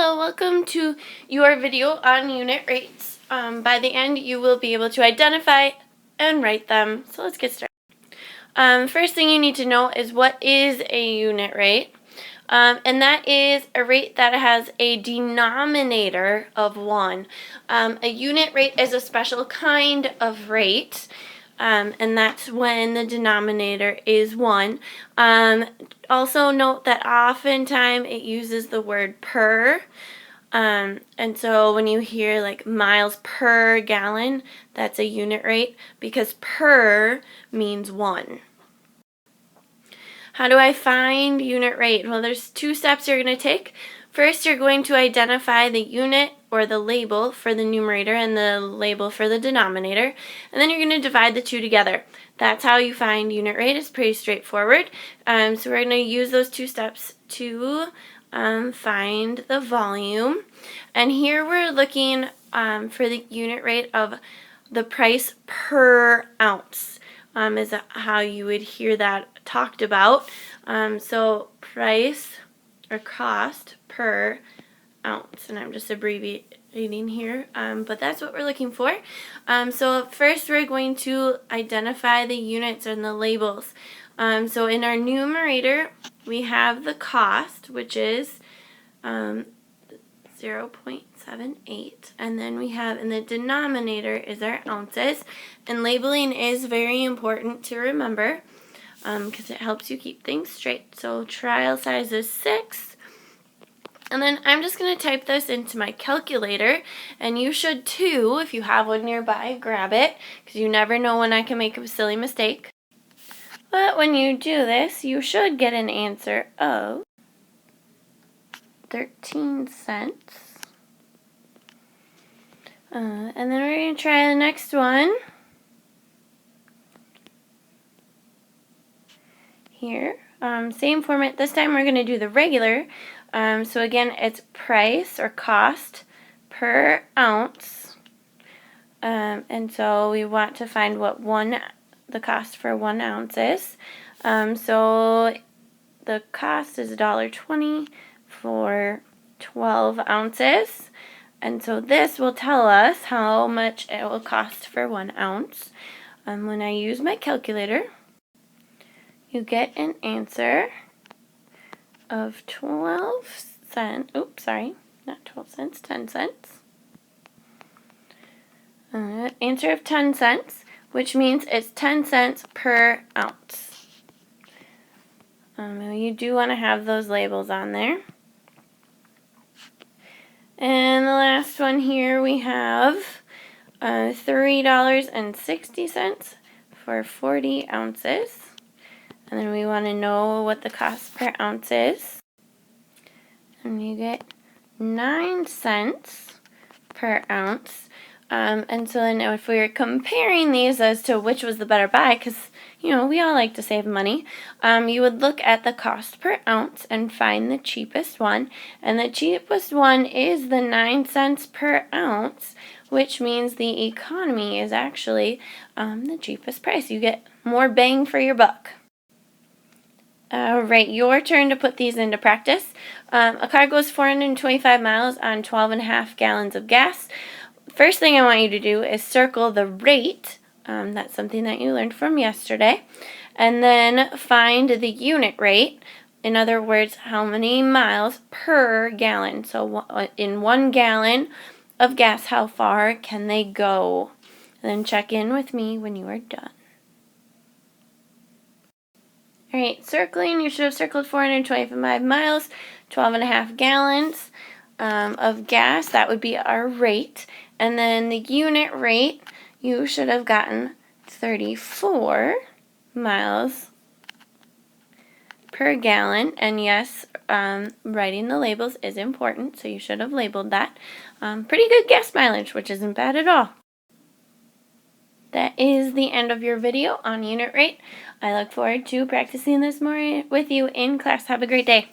Hello, welcome to your video on unit rates. By the end, you will be able to identify and write them. So let's get started. First thing you need to know is what is a unit rate. And that is a rate that has a denominator of 1. A unit rate is a special kind of rate. And that's when the denominator is 1. Also note that oftentimes it uses the word per. And so when you hear like miles per gallon, that's a unit rate because per means 1. How do I find unit rate? Well, there's 2 steps you're going to take. First, you're going to identify the unit or the label for the numerator and the label for the denominator, and then you're going to divide the 2 together. That's how you find unit rate. It's pretty straightforward. So we're going to use those 2 steps to find the volume. And here we're looking for the unit rate of the price per ounce. Is how you would hear that talked about. So price or cost per ounce, and I'm just abbreviating here, but that's what we're looking for. So first we're going to identify the units and the labels. So in our numerator we have the cost, which is 0.78, and then we have in the denominator is our ounces, and labeling is very important to remember because it helps you keep things straight. So trial size is 6, and then I'm just going to type this into my calculator, and you should too. If you have one nearby, grab it, because you never know when I can make a silly mistake. But when you do this, you should get an answer of 13 cents. And then we're going to try the next one. Here. Same format. This time we're going to do the regular. So again, it's price or cost per ounce. And so we want to find what the cost for 1 ounce is. So the cost is $1.20 for 12 ounces. And so this will tell us how much it will cost for 1 ounce. When I use my calculator, you get an answer of 12 cents. Oops, sorry, not 12 cents, 10 cents. Answer of 10 cents, which means it's 10 cents per ounce. You do want to have those labels on there. And the last one here we have $3.60 for 40 ounces. And then we want to know what the cost per ounce is. And you get 9 cents per ounce. And so then if we were comparing these as to which was the better buy, because, you know, we all like to save money, you would look at the cost per ounce and find the cheapest one. And the cheapest one is the 9 cents per ounce, which means the economy is actually the cheapest price. You get more bang for your buck. Alright, your turn to put these into practice. A car goes 425 miles on 12.5 gallons of gas. First thing I want you to do is circle the rate. That's something that you learned from yesterday. And then find the unit rate. In other words, how many miles per gallon. So in 1 gallon of gas, how far can they go? And then check in with me when you are done. Alright, circling, you should have circled 425 miles, 12.5 gallons of gas. That would be our rate. And then the unit rate, you should have gotten 34 miles per gallon. And yes, writing the labels is important, so you should have labeled that. Pretty good gas mileage, which isn't bad at all. That is the end of your video on unit rate. I look forward to practicing this more with you in class. Have a great day.